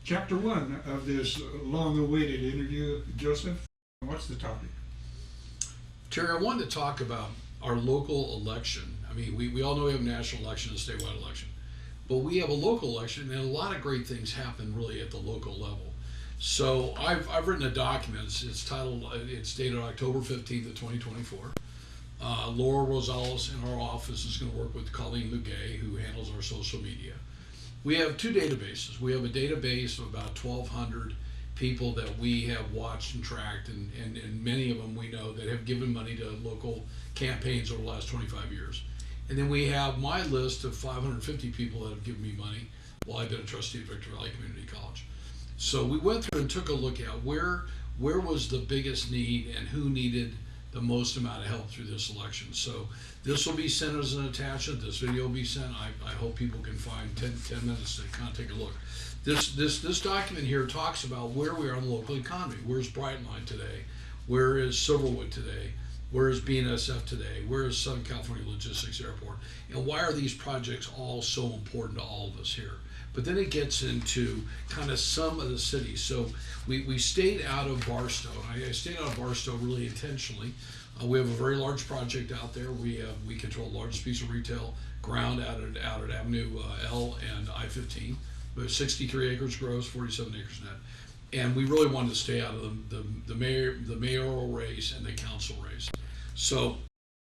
Chapter 1 of this long-awaited interview. Joseph, what's the topic? Terry, I wanted to talk about our local election. I mean, we all know we have a national election and a statewide election, but we have a local election, and a lot of great things happen really at the local level. So I've written a document. It's titled, it's dated October 15th of 2024. Laura Rosales in our office is going to work with Colleen Lugay, who handles our social media. We have two databases. We have a database of about 1,200 people that we have watched and tracked, and many of them we know that have given money to local campaigns over the last 25 years. And then we have my list of 550 people that have given me money while I've been a trustee at Victorville Community College. So we went through and took a look at where was the biggest need and who needed the most amount of help through this election. So this will be sent as an attachment. This video will be sent. I hope people can find 10 minutes to kind of take a look. This document here talks about where we are in the local economy. Where's Brightline today? Where is Silverwood today? Where is BNSF today? Where is Southern California Logistics Airport? And why are these projects all so important to all of us here? But then it gets into kind of some of the cities. So we stayed out of Barstow. I stayed out of Barstow really intentionally. We have a very large project out there. We control the largest piece of retail ground out at Avenue L and I-15. We have 63 acres gross, 47 acres net. And we really wanted to stay out of the mayoral race and the council race. So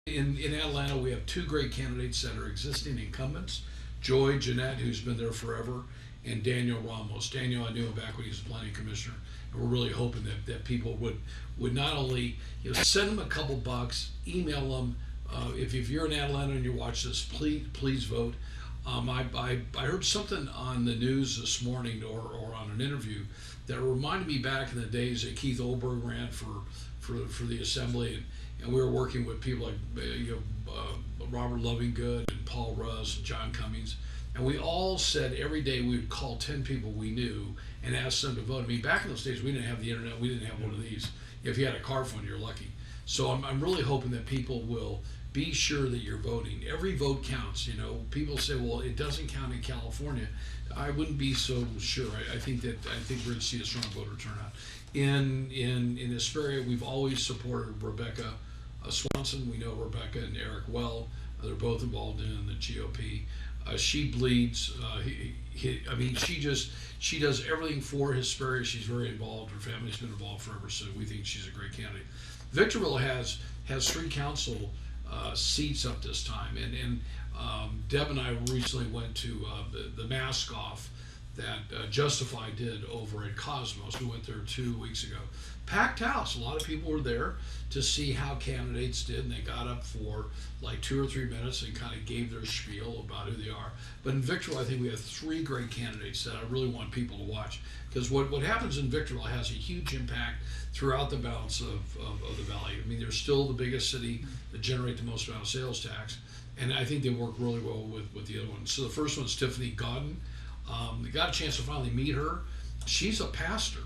in Adelanto, we have two great candidates that are existing incumbents. Joy Jeanette, who's been there forever, and Daniel Ramos. Daniel, I knew him back when he was the planning commissioner, and we're really hoping that people would not only send them a couple bucks, email them. If you're in Adelanto and you watch this, please vote. I heard something on the news this morning or on an interview that reminded me back in the days that Keith Olberg ran for the assembly, and we were working with people like Robert Lovingood and Paul Russ and John Cummings, and we all said every day we would call 10 people we knew and ask them to vote. I mean, back in those days we didn't have the internet, we didn't have one of these. If you had a car phone, you're lucky. So I'm really hoping that people will be sure that you're voting. Every vote counts. People say, well, it doesn't count in California. I wouldn't be so sure. I think we're going to see a strong voter turnout. In Hesperia, we've always supported Rebecca Swanson. We know Rebecca and Eric well. They're both involved in the GOP. She bleeds. She does everything for Hesperia. She's very involved. Her family's been involved forever, so we think she's a great candidate. Victorville has 3 council seats up this time, and Deb and I recently went to the mask off that Justify did over at Cosmos. We went there 2 weeks ago. Packed house. A lot of people were there to see how candidates did, and they got up for like 2 or 3 minutes and kind of gave their spiel about who they are. But in Victorville, I think we have 3 great candidates that I really want people to watch, because what happens in Victorville has a huge impact throughout the balance of the valley. I mean, they're still the biggest city that generate the most amount of sales tax, and I think they work really well with the other ones. So the first one's Tiffany Godden. We got a chance to finally meet her. She's a pastor,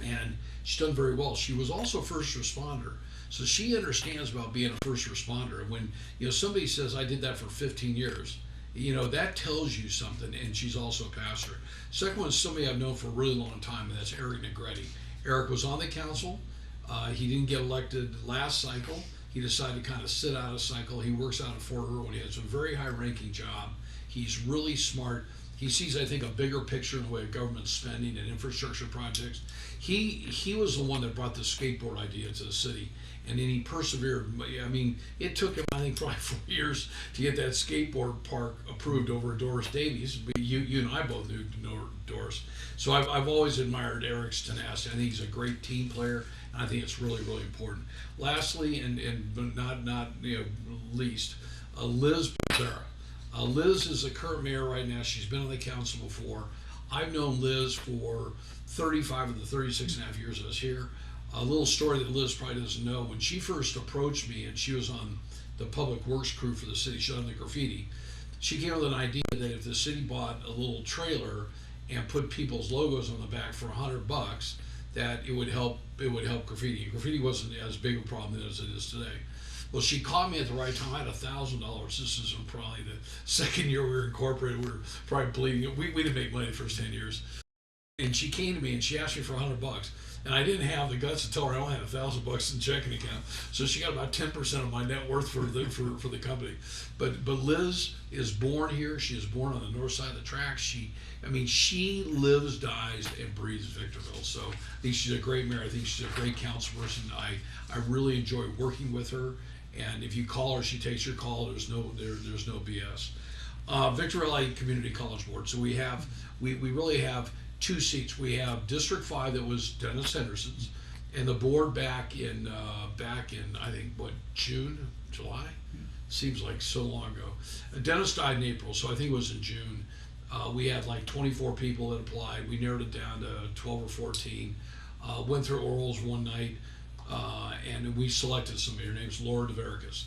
and she's done very well. She was also a first responder, so she understands about being a first responder. And when somebody says, I did that for 15 years, that tells you something. And she's also a pastor. Second one is somebody I've known for a really long time, and that's Eric Negretti. Eric was on the council. He didn't get elected last cycle. He decided to kind of sit out a cycle. He works out at Fort Irwin. He has a very high-ranking job. He's really smart. He sees, I think, a bigger picture in the way of government spending and infrastructure projects. He was the one that brought the skateboard idea to the city, and then he persevered. I mean, it took him, I think, probably 4 years to get that skateboard park approved over at Doris Davies. You and I both knew Doris. So I've always admired Eric's tenacity. I think he's a great team player, and I think it's really, really important. Lastly, but not least, Liz Becerra. Liz is the current mayor right now. She's been on the council before. I've known Liz for 35 of the 36 and a half years I was here. A little story that Liz probably doesn't know. When she first approached me, and she was on the public works crew for the city, she was on the graffiti, she came with an idea that if the city bought a little trailer and put people's logos on the back for $100, that it would help graffiti. Graffiti wasn't as big a problem as it is today. Well, she caught me at the right time. I had $1,000. This is probably the second year we were incorporated. We were probably bleeding. We didn't make money the first 10 years. and she came to me and she asked me for $100, and I didn't have the guts to tell her I only had $1,000 in checking account. So she got about 10% of my net worth for the company. But Liz is born here. She is born on the north side of the tracks. She lives, dies, and breathes Victorville. So I think she's a great mayor. I think she's a great council person. I really enjoy working with her. And if you call her, she takes your call. There's no BS. Victorville Community College Board. So we really have two seats. We have District 5 that was Dennis Henderson's, and the board back in I think June, July, seems like so long ago. Dennis died in April, so I think it was in June. We had like 24 people that applied. We narrowed it down to 12 or 14. Went through orals one night, and we selected somebody. Her name's Laura DeVericus.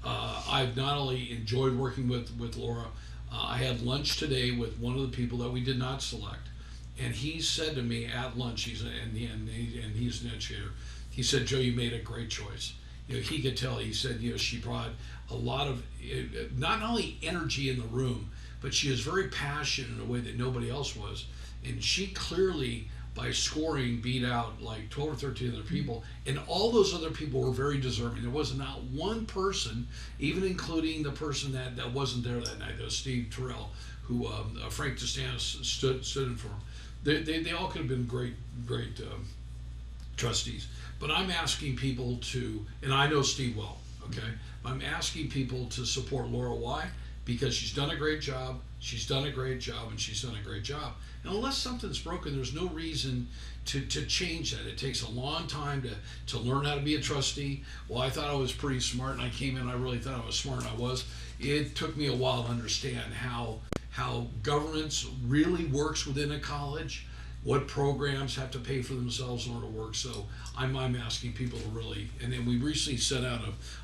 I've not only enjoyed working with Laura. I had lunch today with one of the people that we did not select. And he said to me at lunch, he's an educator. He said, "Joe, you made a great choice." He could tell. He said, she brought a lot of not only energy in the room, but she is very passionate in a way that nobody else was. And she clearly, by scoring, beat out like 12 or 13 other people. And all those other people were very deserving. There was not one person, even including the person that wasn't there that night, that was Steve Terrell, who Frank DeSantis stood in for him. They all could have been great trustees. But I'm asking people to, and I know Steve well, okay? I'm asking people to support Laura. Why? Because she's done a great job, and she's done a great job. And unless something's broken, there's no reason to change that. It takes a long time to learn how to be a trustee. Well, I thought I was pretty smart, and I came in, I really thought I was smart, and I was. It took me a while to understand how governance really works within a college, what programs have to pay for themselves in order to work. So I'm asking people to really, and then we recently sent out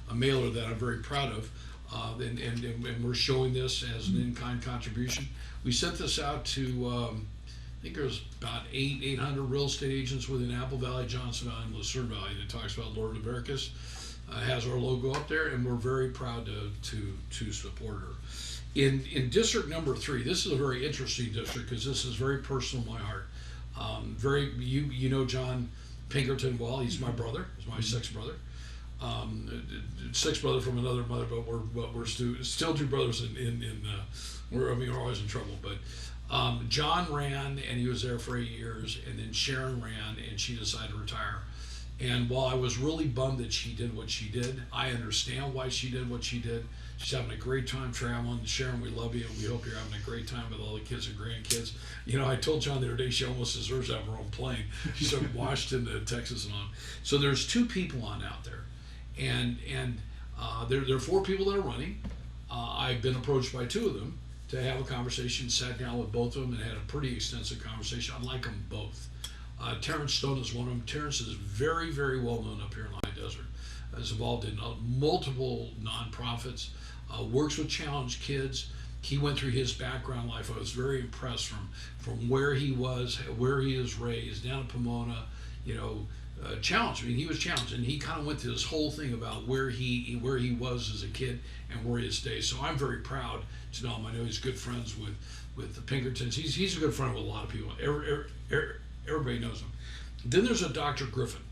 a mailer that I'm very proud of, and we're showing this as an in-kind contribution. We sent this out to, I think there's about 800 real estate agents within Apple Valley, Johnson Valley, and Lucerne Valley, and it talks about Laura DeVericus. Has our logo up there, and we're very proud to support her. In district number 3, this is a very interesting district because this is very personal to my heart. You know John Pinkerton well. He's my brother. He's my sixth brother. Sixth brother from another mother, but we're still two brothers. We're always in trouble. But John ran, and he was there for 8 years, and then Sharon ran, and she decided to retire. And while I was really bummed that she did what she did, I understand why she did what she did. She's having a great time traveling. Sharon, we love you. We hope you're having a great time with all the kids and grandkids. I told John the other day she almost deserves to have her own plane. She's from Washington to Texas and on. So there's 2 people on out there. And there are 4 people that are running. I've been approached by 2 of them to have a conversation, sat down with both of them and had a pretty extensive conversation. I like them both. Terrence Stone is one of them. Terrence is very, very well known up here in the High Desert. Is involved in multiple nonprofits, works with challenged kids. He went through his background life. I was very impressed from where he was, where he was raised, down in Pomona, challenged. He was challenged, and he kind of went through this whole thing about where he was as a kid and where he is today. So I'm very proud to know him. I know he's good friends with the Pinkertons. He's a good friend with a lot of people. Everybody knows him. Then there's a Dr. Griffin.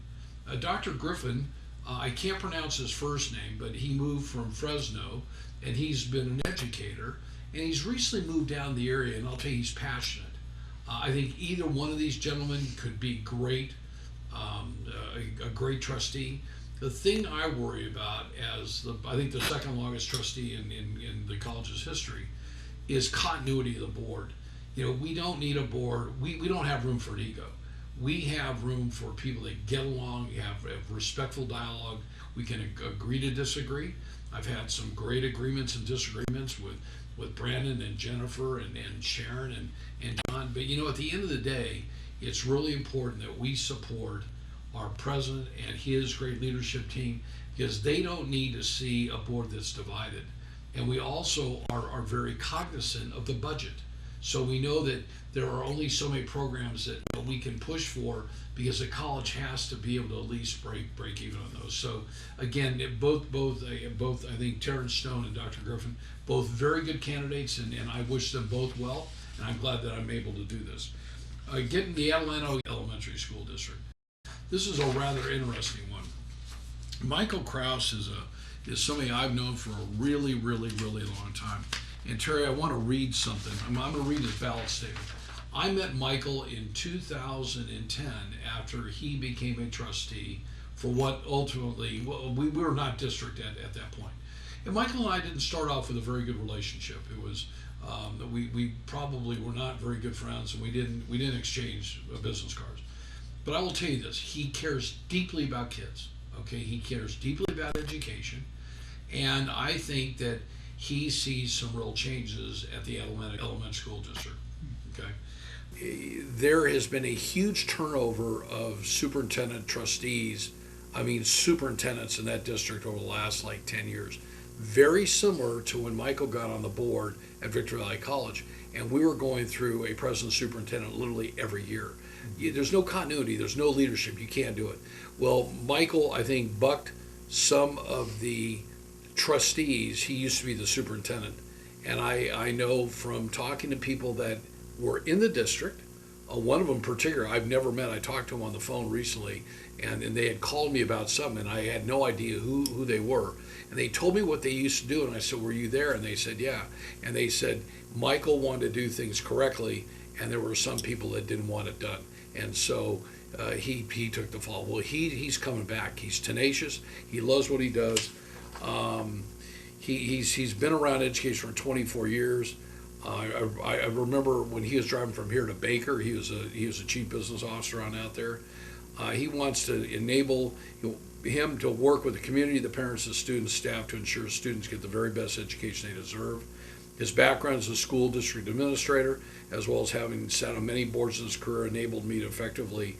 Dr. Griffin, I can't pronounce his first name, but he moved from Fresno, and he's been an educator, and he's recently moved down the area, and I'll tell you, he's passionate. I think either one of these gentlemen could be great, a great trustee. The thing I worry about I think the second longest trustee in the college's history is continuity of the board. We don't need a board. We don't have room for an ego. We have room for people that get along, have respectful dialogue. We can agree to disagree. I've had some great agreements and disagreements with Brandon and Jennifer and Sharon and John. But at the end of the day, it's really important that we support our president and his great leadership team, because they don't need to see a board that's divided. And we also are very cognizant of the budget. So we know that there are only so many programs that we can push for, because the college has to be able to at least break even on those. So again, both I think Terrence Stone and Dr. Griffin, both very good candidates, and I wish them both well, and I'm glad that I'm able to do this. getting the Adelanto Elementary School District. This is a rather interesting one. Michael Kraus is somebody I've known for a really, really, really long time. And Terry, I want to read something. I'm going to read his ballot statement. I met Michael in 2010 after he became a trustee for what ultimately, we were not district at that point. And Michael and I didn't start off with a very good relationship. It was we probably were not very good friends, and we didn't exchange business cards. But I will tell you this: he cares deeply about kids. Okay, he cares deeply about education, and I think that he sees some real changes at the Adelanto Elementary School District. Okay, there has been a huge turnover of superintendent trustees. I mean, superintendents in that district over the last like 10 years. Very similar to when Michael got on the board at Victor Valley College, and we were going through a president superintendent literally every year. There's no continuity, there's no leadership, you can't do it. Well, Michael, I think, bucked some of the trustees. He used to be the superintendent, and I know from talking to people that were in the district, one of them in particular I've never met. I talked to him on the phone recently, and they had called me about something, and I had no idea who they were. And they told me what they used to do, and I said, were you there? And they said, yeah. And they said, Michael wanted to do things correctly, and there were some people that didn't want it done. And so he took the fall. Well, he's coming back. He's tenacious. He loves what he does. He's been around education for 24 years. I remember when he was driving from here to Baker, he was a chief business officer on out there. He wants to enable him to work with the community, the parents, the students, staff to ensure students get the very best education they deserve. His background as a school district administrator, as well as having sat on many boards in his career, enabled me to effectively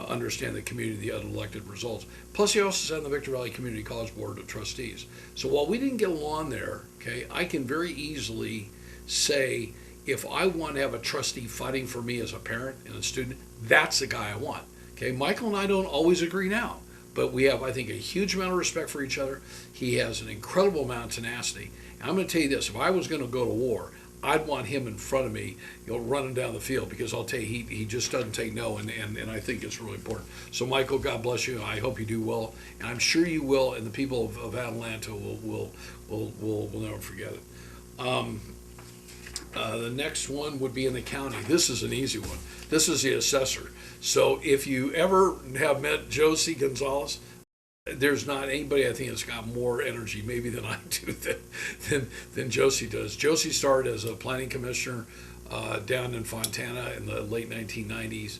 understand the community, the unelected results. Plus, he also sat on the Victor Valley Community College Board of Trustees. So while we didn't get along there, okay, I can very easily say, if I want to have a trustee fighting for me as a parent and a student, that's the guy I want. Okay, Michael and I don't always agree now, but we have, I think, a huge amount of respect for each other. He has an incredible amount of tenacity. And I'm going to tell you this: if I was going to go to war, I'd want him in front of me, running down the field, because I'll tell you, he just doesn't take no, and I think it's really important. So, Michael, God bless you. I hope you do well, and I'm sure you will, and the people of Adelanto will never forget it. The next one would be in the county. This is an easy one. This is the assessor. So if you ever have met Josie Gonzalez, there's not anybody I think that's got more energy maybe than I do than Josie does. Josie started as a planning commissioner down in Fontana in the late 1990s.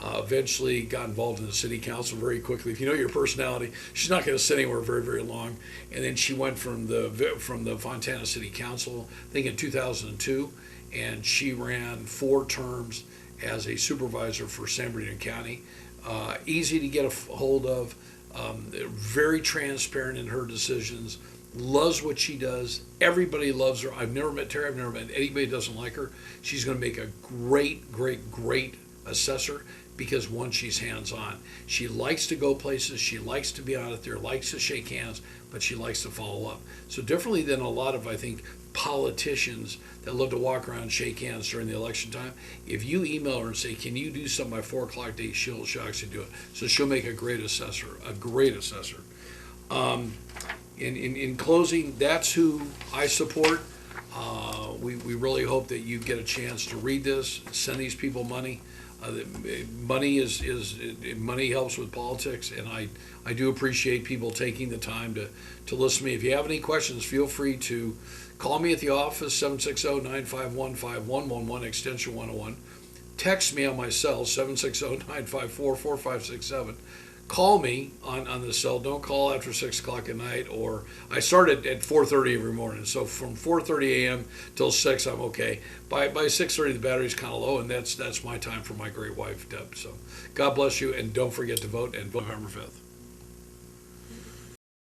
Eventually got involved in the city council very quickly. If you know your personality, she's not going to sit anywhere very, very long. And then she went from the Fontana City Council, I think in 2002, and she ran 4 terms as a supervisor for San Bernardino County. Easy to get a hold of, very transparent in her decisions, loves what she does. Everybody loves her. I've never met Terry. I've never met anybody who doesn't like her. She's going to make a great, great, great assessor, because one, she's hands-on. She likes to go places, she likes to be out there, likes to shake hands, but she likes to follow up. So differently than a lot of, I think, politicians that love to walk around and shake hands during the election time, if you email her and say, can you do something by 4 o'clock today, she'll actually do it. So she'll make a great assessor, a great assessor. In closing, that's who I support. We really hope that you get a chance to read this, send these people money. Money money helps with politics, and I do appreciate people taking the time to listen to me. If you have any questions, feel free to call me at the office, 760-951-5111, extension 101. Text me on my cell, 760-954-4567. Call me on the cell. Don't call after 6 o'clock at night, or I start at 4:30 every morning. So from 4:30 a.m. till 6, I'm okay. By 6:30, the battery's kind of low, and that's my time for my great wife, Deb. So God bless you, and don't forget to vote, and vote November 5th.